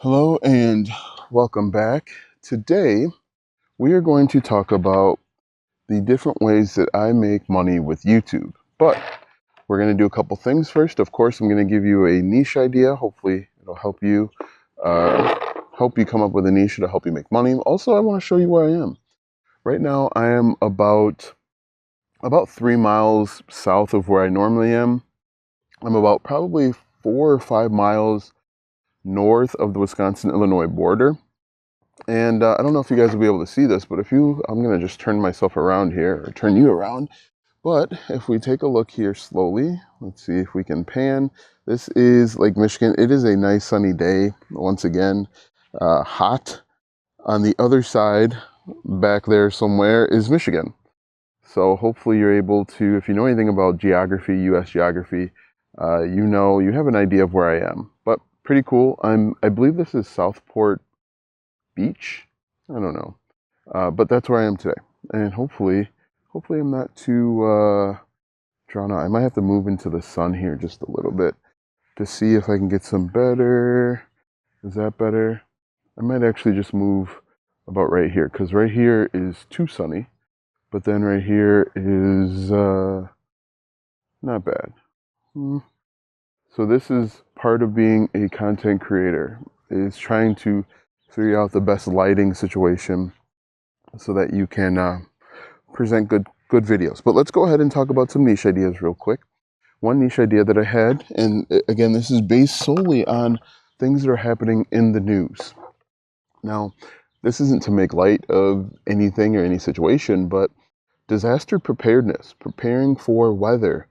Hello and welcome back. Today we are going to talk about the different ways that I make money with YouTube. But we're going to do a couple things first. Of course, I'm going to give you a niche idea. Hopefully it'll uh, help you come up with a niche to help you make money. Also, I want to show you where I am. Right now I am about 3 miles south of where I normally am. I'm about probably 4 or 5 miles north of the Wisconsin-Illinois border. And I don't know if you guys will be able to see this, but I'm going to just turn myself around here, or turn you around. But if we take a look here slowly, let's see if we can pan. This is Lake Michigan. It is a nice sunny day, once again, hot. On the other side, back there somewhere, is Michigan. So hopefully you're able to, if you know anything about geography, U.S. geography, you have an idea of where I am. But pretty cool. I believe this is Southport Beach. I don't know, but that's where I am today, and hopefully I'm not too drawn out. I might have to move into the sun here just a little bit to see if I can get some better. Is that better? I might actually just move about right here, because right here is too sunny, but then right here is not bad. So this is part of being a content creator, is trying to figure out the best lighting situation so that you can present good videos. But let's go ahead and talk about some niche ideas real quick. One niche idea that I had, and again, this is based solely on things that are happening in the news. Now, this isn't to make light of anything or any situation, but disaster preparedness, preparing for weather,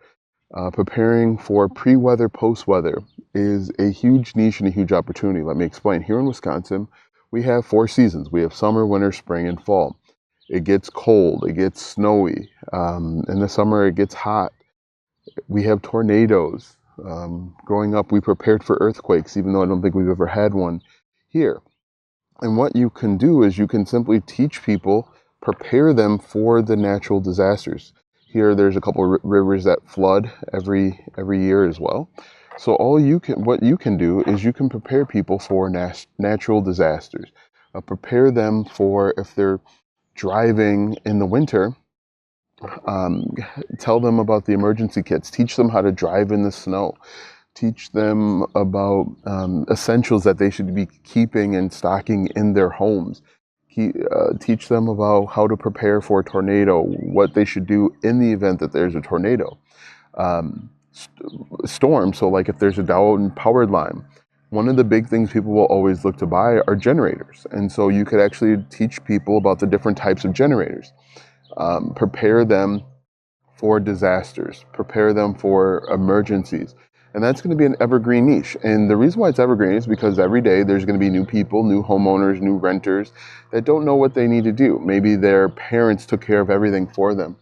preparing for pre-weather, post-weather is a huge niche and a huge opportunity. Let me explain. Here in Wisconsin, we have 4 seasons. We have summer, winter, spring, and fall. It gets cold, it gets snowy. In the summer, it gets hot. We have tornadoes. Growing up, we prepared for earthquakes, even though I don't think we've ever had one here. And what you can do is you can simply teach people, prepare them for the natural disasters. Here, there's a couple of rivers that flood every year as well. So what you can do is you can prepare people for natural disasters. Prepare them for if they're driving in the winter. Tell them about the emergency kits. Teach them how to drive in the snow. Teach them about essentials that they should be keeping and stocking in their homes. Teach them about how to prepare for a tornado, what they should do in the event that there's a tornado. Storm, so like if there's a down powered line, one of the big things people will always look to buy are generators. And so you could actually teach people about the different types of generators. Prepare them for disasters, prepare them for emergencies. And that's going to be an evergreen niche. And the reason why it's evergreen is because every day there's going to be new people, new homeowners, new renters that don't know what they need to do. Maybe their parents took care of everything for them.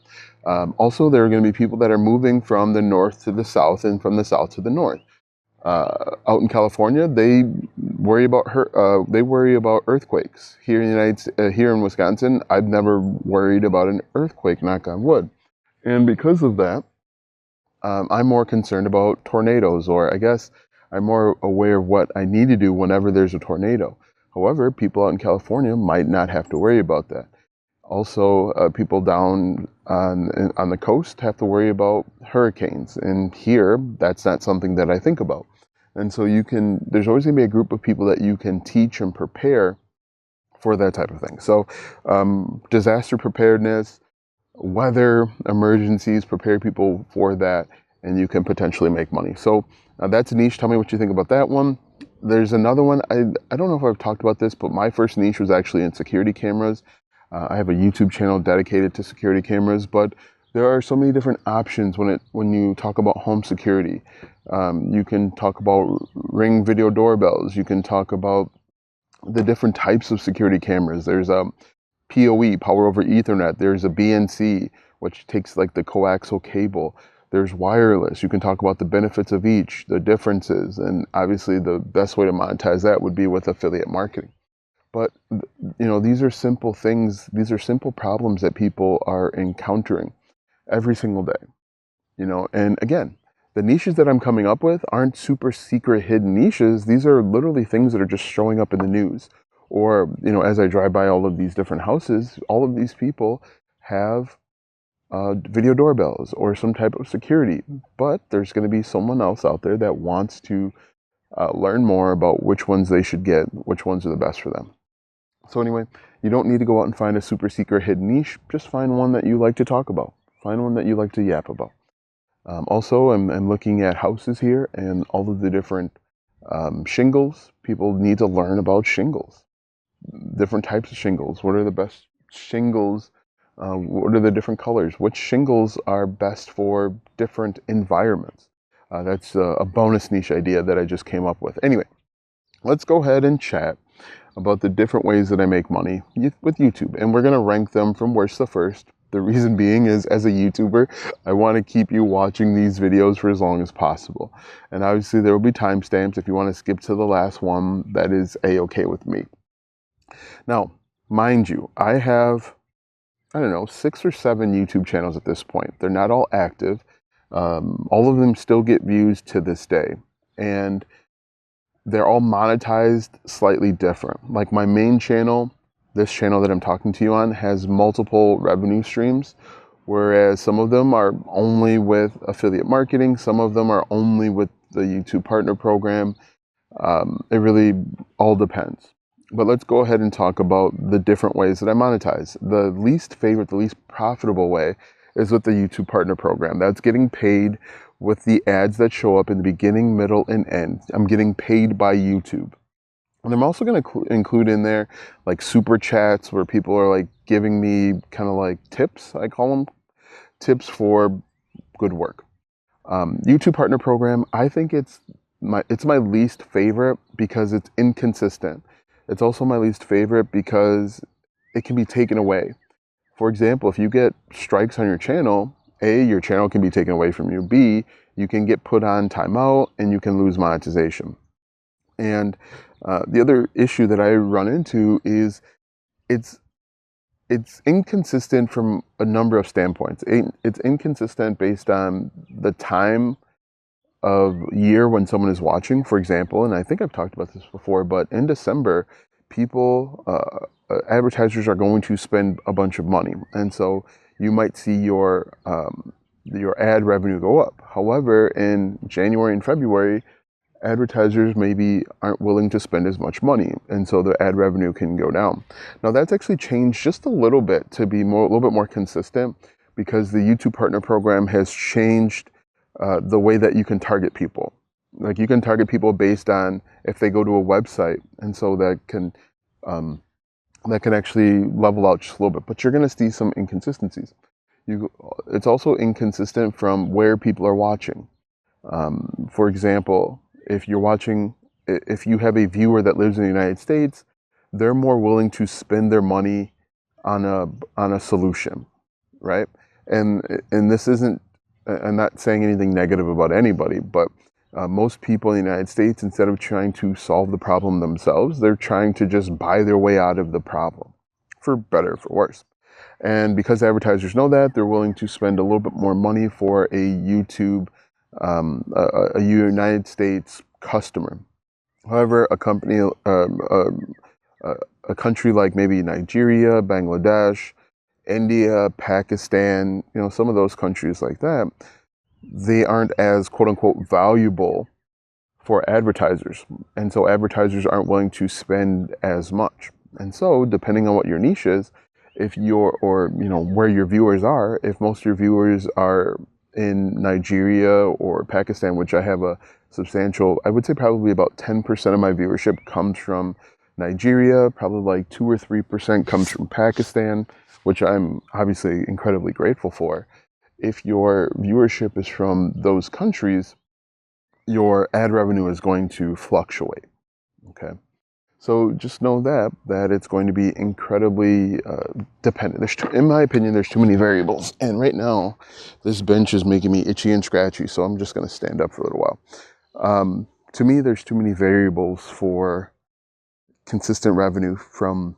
Also, there are going to be people that are moving from the north to the south and from the south to the north. Out in California, they worry about earthquakes. Here in Wisconsin, I've never worried about an earthquake, knock on wood. And because of that, I'm more concerned about tornadoes, or I guess I'm more aware of what I need to do whenever there's a tornado. However, people out in California might not have to worry about that. Also, people down on the coast have to worry about hurricanes. And here, that's not something that I think about. And so there's always going to be a group of people that you can teach and prepare for that type of thing. So disaster preparedness, weather emergencies, prepare people for that, and you can potentially make money. So that's a niche. Tell me what you think about that one. There's another one. I don't know if I've talked about this, but my first niche was actually in security cameras. I have a YouTube channel dedicated to security cameras, but there are so many different options when you talk about home security. You can talk about Ring video doorbells. You can talk about the different types of security cameras. There's a PoE, power over Ethernet. There's a BNC, which takes like the coaxial cable. There's wireless. You can talk about the benefits of each, the differences, and obviously the best way to monetize that would be with affiliate marketing. But these are simple things. These are simple problems that people are encountering every single day. And again, The niches that I'm coming up with aren't super secret hidden niches. These are literally things that are just showing up in the news. Or, as I drive by all of these different houses, all of these people have video doorbells or some type of security. But there's going to be someone else out there that wants to learn more about which ones they should get, which ones are the best for them. So anyway, you don't need to go out and find a super secret hidden niche. Just find one that you like to talk about. Find one that you like to yap about. Also, I'm looking at houses here and all of the different shingles. People need to learn about shingles, different types of shingles. What are the best shingles? What are the different colors? Which shingles are best for different environments? That's a bonus niche idea that I just came up with. Anyway, let's go ahead and chat about the different ways that I make money with YouTube. And we're going to rank them from worst to first. The reason being is, as a YouTuber, I want to keep you watching these videos for as long as possible. And obviously there will be timestamps. If you want to skip to the last one, that is a-okay with me. Now, mind you, I have, 6 or 7 YouTube channels at this point. They're not all active. All of them still get views to this day. And they're all monetized slightly different. Like my main channel, this channel that I'm talking to you on, has multiple revenue streams, whereas some of them are only with affiliate marketing, some of them are only with the YouTube Partner Program. It really all depends. But let's go ahead and talk about the different ways that I monetize. The least favorite, the least profitable way is with the YouTube Partner Program. That's getting paid with the ads that show up in the beginning, middle, and end. I'm getting paid by YouTube. And I'm also going to include in there like super chats where people are like giving me kind of like tips. I call them tips for good work. YouTube Partner Program, I think it's my least favorite because it's inconsistent. It's also my least favorite because it can be taken away. For example, if you get strikes on your channel, A, your channel can be taken away from you. B, you can get put on timeout and you can lose monetization. And the other issue that I run into is it's inconsistent from a number of standpoints. It's inconsistent based on the time of year when someone is watching, for example, and I think I've talked about this before, but in December, advertisers are going to spend a bunch of money. And so you might see your ad revenue go up. However, in January and February, advertisers maybe aren't willing to spend as much money, and so the ad revenue can go down. Now that's actually changed just a little bit to be a little bit more consistent because the YouTube Partner Program has changed the way that you can target people. Like you can target people based on if they go to a website, and so that can actually level out just a little bit. But you're going to see some inconsistencies. It's also inconsistent from where people are watching. For example, if you have a viewer that lives in the United States, they're more willing to spend their money on a solution, right? And this isn't, I'm not saying anything negative about anybody, but most people in the United States, instead of trying to solve the problem themselves, they're trying to just buy their way out of the problem, for better or for worse. And because advertisers know that, they're willing to spend a little bit more money for a YouTube, a United States customer. However, a country like maybe Nigeria, Bangladesh, India, Pakistan, some of those countries like that, they aren't as quote unquote valuable for advertisers. And so advertisers aren't willing to spend as much. And so depending on what your niche is, where your viewers are, if most of your viewers are in Nigeria or Pakistan, which I have a substantial, I would say probably about 10% of my viewership comes from Nigeria, probably like 2 or 3% comes from Pakistan, which I'm obviously incredibly grateful for. If your viewership is from those countries, your ad revenue is going to fluctuate, okay? So just know that it's going to be incredibly dependent. In my opinion, there's too many variables. And right now, this bench is making me itchy and scratchy, so I'm just going to stand up for a little while. To me, there's too many variables for consistent revenue from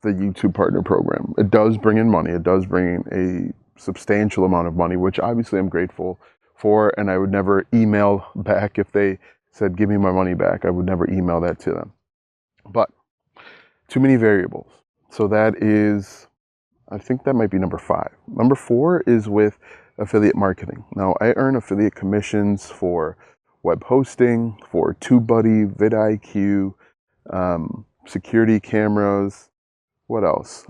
the YouTube Partner Program. It does bring in money. It does bring in a substantial amount of money, which obviously I'm grateful for, and I would never email back if they said, give me my money back. I would never email that to them. But too many variables. So that is, I think that might be number 5. Number 4 is with affiliate marketing. Now, I earn affiliate commissions for web hosting, for TubeBuddy, vidIQ, security cameras, what else?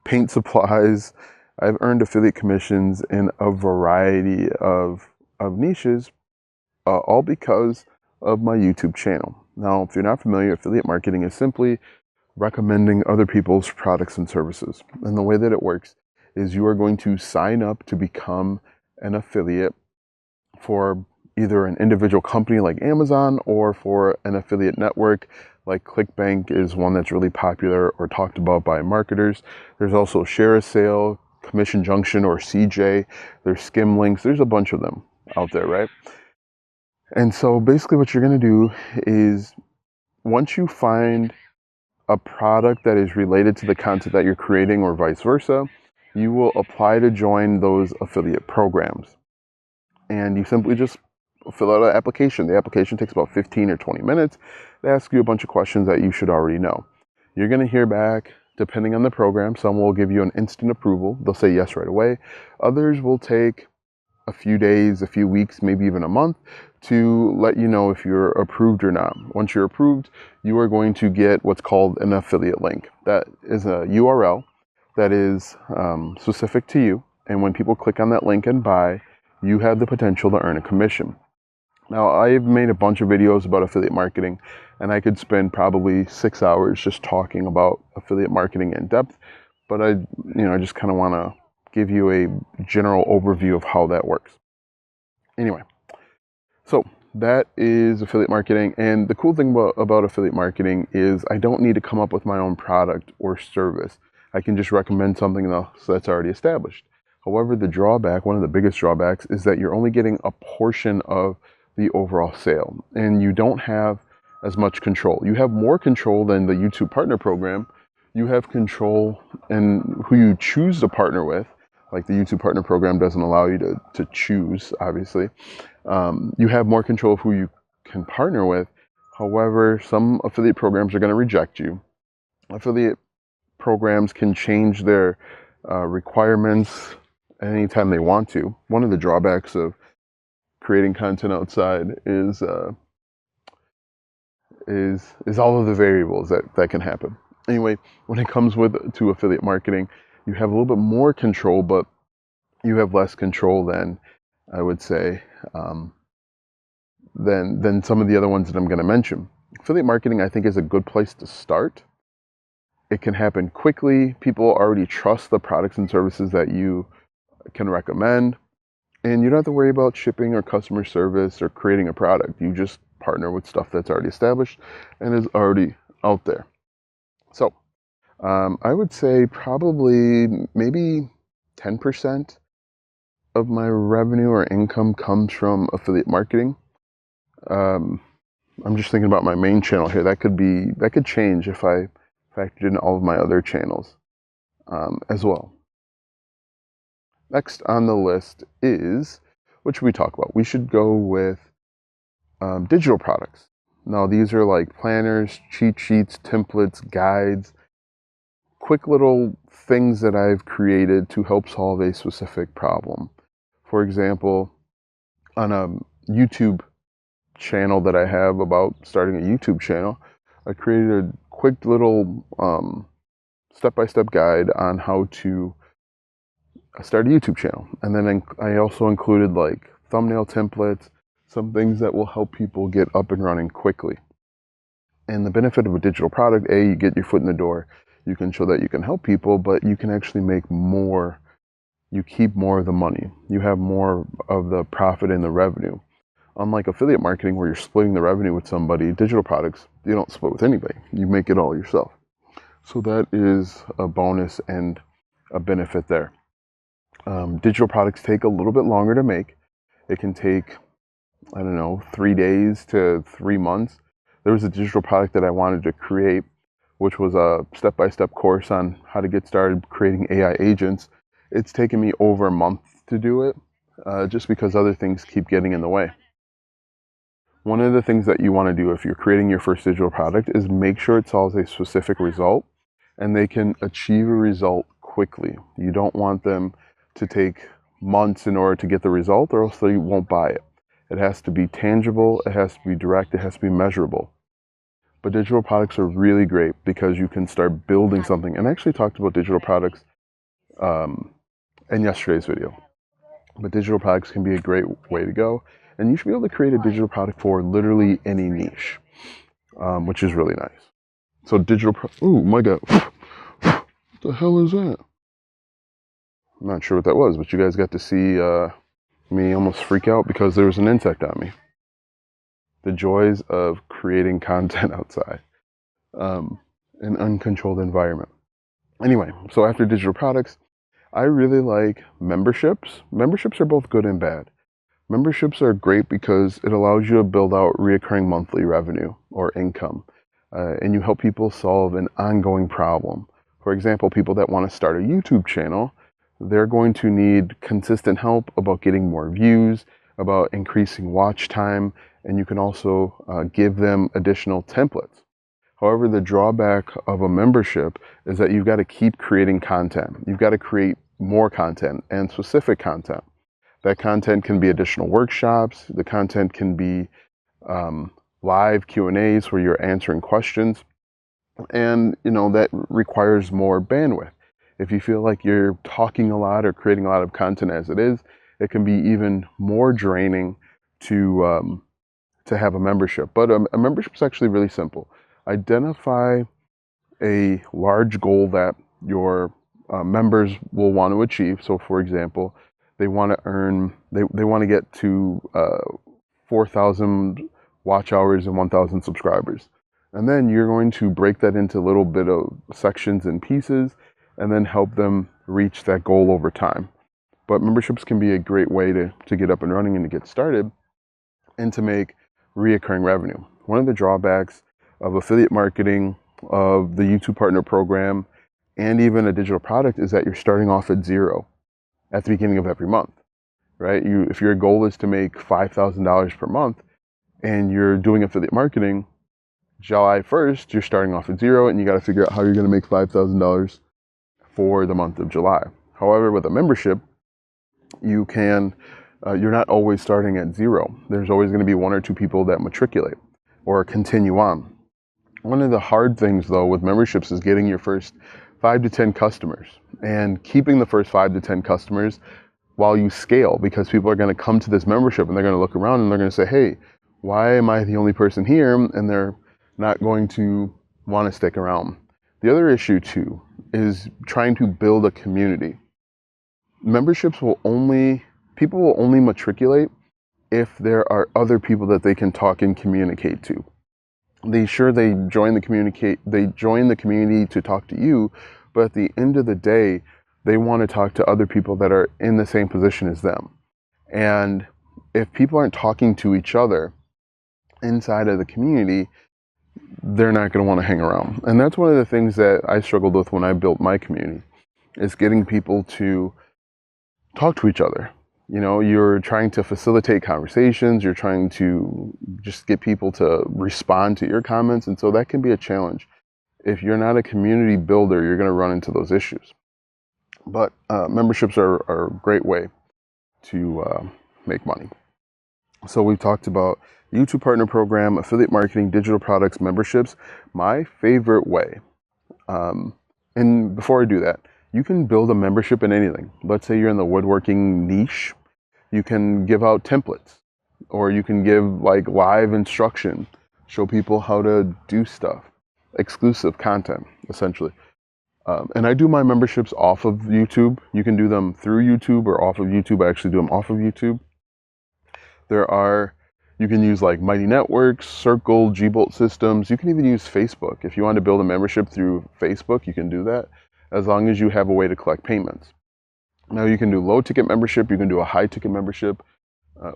Paint supplies. I've earned affiliate commissions in a variety of niches, all because of my YouTube channel. Now, if you're not familiar, affiliate marketing is simply recommending other people's products and services. And the way that it works is you are going to sign up to become an affiliate for either an individual company like Amazon or for an affiliate network like ClickBank is one that's really popular or talked about by marketers. There's also Share a Sale, Commission Junction, or CJ. There's Skim Links. There's a bunch of them out there, right? And so basically what you're going to do is once you find a product that is related to the content that you're creating or vice versa, you will apply to join those affiliate programs. And you simply just fill out an application. The application takes about 15 or 20 minutes. They ask you a bunch of questions that you should already know. You're going to hear back depending on the program. Some will give you an instant approval. They'll say yes right away. Others will take a few days, a few weeks, maybe even a month to let you know if you're approved or not. Once you're approved, you are going to get what's called an affiliate link. That is a URL that is specific to you. And when people click on that link and buy, you have the potential to earn a commission. Now, I've made a bunch of videos about affiliate marketing, and I could spend probably 6 hours just talking about affiliate marketing in depth, but I just kind of want to give you a general overview of how that works. Anyway, so that is affiliate marketing, and the cool thing about affiliate marketing is I don't need to come up with my own product or service. I can just recommend something else that's already established. However, the drawback, one of the biggest drawbacks, is that you're only getting a portion of the overall sale, and you don't have as much control. You have more control than the YouTube Partner Program. You have control in who you choose to partner with. Like the YouTube Partner Program doesn't allow you to choose, obviously. You have more control of who you can partner with. However, some affiliate programs are going to reject you. Affiliate programs can change their requirements anytime they want to. One of the drawbacks of creating content outside is all of the variables that can happen. Anyway, when it comes to affiliate marketing, you have a little bit more control, but you have less control than, I would say, than some of the other ones that I'm going to mention. Affiliate marketing, I think, is a good place to start. It can happen quickly. People already trust the products and services that you can recommend. And you don't have to worry about shipping or customer service or creating a product. You just partner with stuff that's already established and is already out there. So I would say probably maybe 10% of my revenue or income comes from affiliate marketing. I'm just thinking about my main channel here. That could change if I factored in all of my other channels as well. Next on the list is, what should we talk about? We should go with digital products. Now, these are like planners, cheat sheets, templates, guides, quick little things that I've created to help solve a specific problem. For example, on a YouTube channel that I have about starting a YouTube channel, I created a quick little step-by-step guide on how to start a YouTube channel. And then I also included like thumbnail templates, some things that will help people get up and running quickly. And the benefit of a digital product, you get your foot in the door. You can show that you can help people, but you can actually make more. You keep more of the money. You have more of the profit and the revenue. Unlike affiliate marketing, where you're splitting the revenue with somebody, digital products, you don't split with anybody. You make it all yourself. So that is a bonus and a benefit there. Digital products take a little bit longer to make. It can take, 3 days to 3 months. There was a digital product that I wanted to create, which was a step-by-step course on how to get started creating AI agents. It's taken me over a month to do it. just because other things keep getting in the way. One of the things that you want to do if you're creating your first digital product is make sure it solves a specific result and they can achieve a result quickly. You don't want them to take months in order to get the result, or else they won't buy it. It has to be tangible, it has to be direct, it has to be measurable. But digital products are really great because you can start building something. And I actually talked about digital products in yesterday's video. But digital products can be a great way to go. And you should be able to create a digital product for literally any niche, which is really nice. So oh my God. What the hell is that? I'm not sure what that was, but you guys got to see me almost freak out because there was an insect on me. The joys of creating content outside, an uncontrolled environment. Anyway, so after digital products, I really like memberships. Memberships are both good and bad. Memberships are great because it allows you to build out recurring monthly revenue or income, and you help people solve an ongoing problem. For example, people that want to start a YouTube channel, they're going to need consistent help about getting more views, about increasing watch time, and you can also give them additional templates. However, the drawback of a membership is that you've got to keep creating content. You've got to create more content and specific content. That content can be additional workshops. The content can be live Q&As where you're answering questions. And, that requires more bandwidth. If you feel like you're talking a lot or creating a lot of content as it is, it can be even more draining to have a membership. But a membership is actually really simple. Identify a large goal that your members will want to achieve. So, for example, they want to get to 4,000 watch hours and 1,000 subscribers. And then you're going to break that into a little bit of sections and pieces and then help them reach that goal over time. But memberships can be a great way to get up and running and to get started and to make reoccurring revenue. One of the drawbacks of affiliate marketing, of the YouTube Partner Program, and even a digital product is that you're starting off at zero at the beginning of every month, right? If your goal is to make $5,000 per month and you're doing affiliate marketing, July 1st, you're starting off at zero and you got to figure out how you're going to make $5,000 for the month of July. However, with a membership, you're not always starting at zero. There's always going to be one or two people that matriculate or continue on. One of the hard things, though, with memberships is getting your first 5 to 10 customers and keeping the first 5 to 10 customers while you scale, because people are going to come to this membership and they're going to look around and they're going to say, hey, why am I the only person here? And they're not going to want to stick around. The other issue, too, is trying to build a community. People will only matriculate if there are other people that they can talk and communicate to. They join the community to talk to you, but at the end of the day, they want to talk to other people that are in the same position as them. And if people aren't talking to each other inside of the community, they're not going to want to hang around. And that's one of the things that I struggled with when I built my community, is getting people to talk to each other. You're trying to facilitate conversations, you're trying to just get people to respond to your comments, and so that can be a challenge. If you're not a community builder, you're going to run into those issues. But memberships are a great way to make money. So we've talked about YouTube Partner Program, affiliate marketing, digital products, memberships. My favorite way, and before I do that, you can build a membership in anything. Let's say you're in the woodworking niche. You can give out templates, or you can give live instruction, show people how to do stuff, exclusive content, essentially. And I do my memberships off of YouTube. You can do them through YouTube or off of YouTube. I actually do them off of YouTube. You can use Mighty Networks, Circle, Gbolt Systems. You can even use Facebook. If you want to build a membership through Facebook, you can do that, as long as you have a way to collect payments. Now, you can do low ticket membership, you can do a high ticket membership,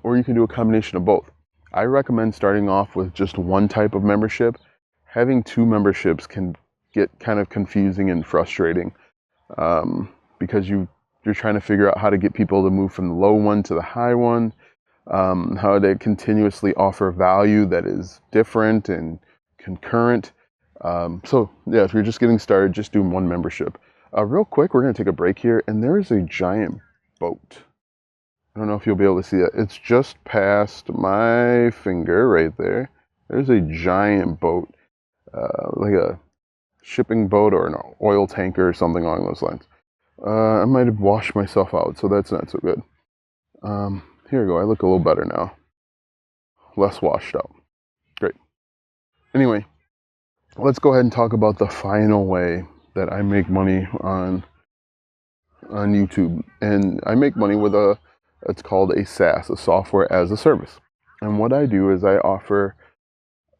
or you can do a combination of both. I recommend starting off with just one type of membership. Having two memberships can get kind of confusing and frustrating, because you're you're trying to figure out how to get people to move from the low one to the high one, how to continuously offer value that is different and concurrent. So yeah, if you're just getting started, just do one membership. Real quick, we're going to take a break here, and there is a giant boat. I don't know if you'll be able to see it. It's just past my finger right there. There's a giant boat, like a shipping boat or an oil tanker or something along those lines. I might have washed myself out, so that's not so good. Here we go. I look a little better now. Less washed out. Great. Anyway, let's go ahead and talk about the final way that I make money on YouTube. And I make money with it's called a SaaS, a software as a service. And what I do is I offer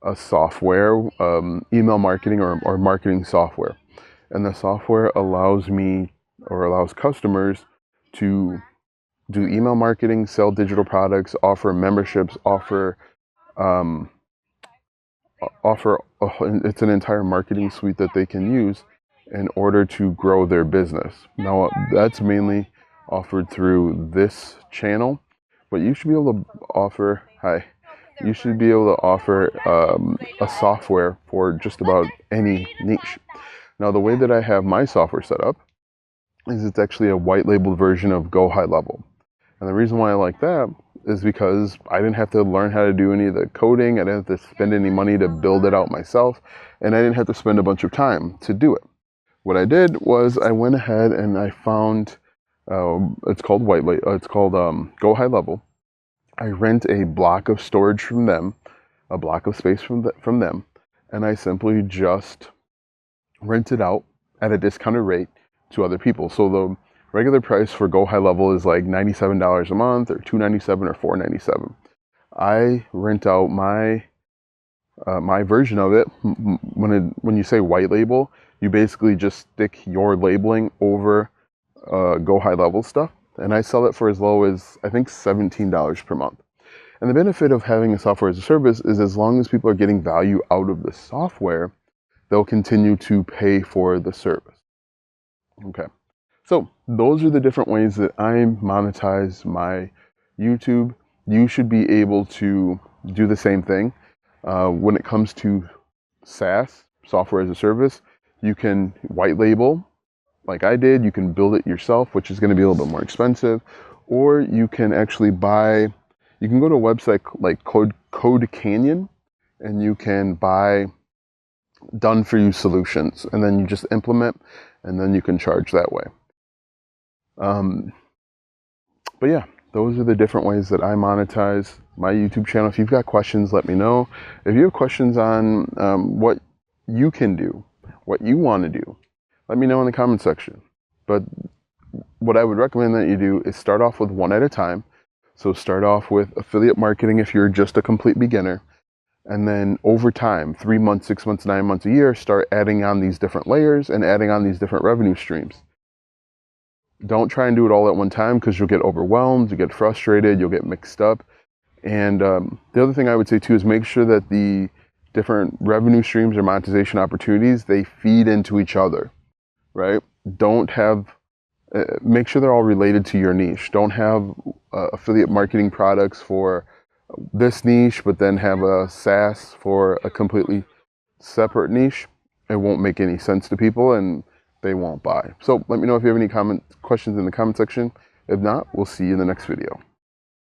a software, email marketing or marketing software. And the software allows me or allows customers to do email marketing, sell digital products, offer memberships, it's an entire marketing suite that they can use in order to grow their business. Now, that's mainly offered through this channel, but you should be able to offer, a software for just about any niche. Now, the way that I have my software set up is it's actually a white labeled version of Go High Level. And the reason why I like that is because I didn't have to learn how to do any of the coding. I didn't have to spend any money to build it out myself. And I didn't have to spend a bunch of time to do it. What I did was I went ahead and I found, it's called Go High Level. I rent a block of storage from them, a block of space from them. And I simply just rent it out at a discounted rate to other people. So the regular price for Go High Level is like $97 a month, or $297 or $497. I rent out my version of it. When you say white label, you basically just stick your labeling over Go High Level stuff, and I sell it for as low as I think $17 per month. And the benefit of having a software as a service is as long as people are getting value out of the software, they'll continue to pay for the service. Okay. So those are the different ways that I monetize my YouTube. You should be able to do the same thing. When it comes to SaaS, software as a service, you can white label like I did. You can build it yourself, which is going to be a little bit more expensive. Or you can actually you can go to a website like Code Canyon, and you can buy done for you solutions, and then you just implement, and then you can charge that way. But yeah, those are the different ways that I monetize my YouTube channel. If you've got questions, let me know. If you have questions on what you can do, what you want to do, let me know in the comment section. But what I would recommend that you do is start off with one at a time. So start off with affiliate marketing if you're just a complete beginner. And then over time, 3 months, 6 months, 9 months, a year, start adding on these different layers and adding on these different revenue streams. Don't try and do it all at one time, because you'll get overwhelmed, you get frustrated, you'll get mixed up. And the other thing I would say too is make sure that the different revenue streams or monetization opportunities, they feed into each other, right? Make sure they're all related to your niche. Don't have affiliate marketing products for this niche, but then have a SaaS for a completely separate niche. It won't make any sense to people, and they won't buy. So let me know if you have any questions in the comment section. If not, we'll see you in the next video.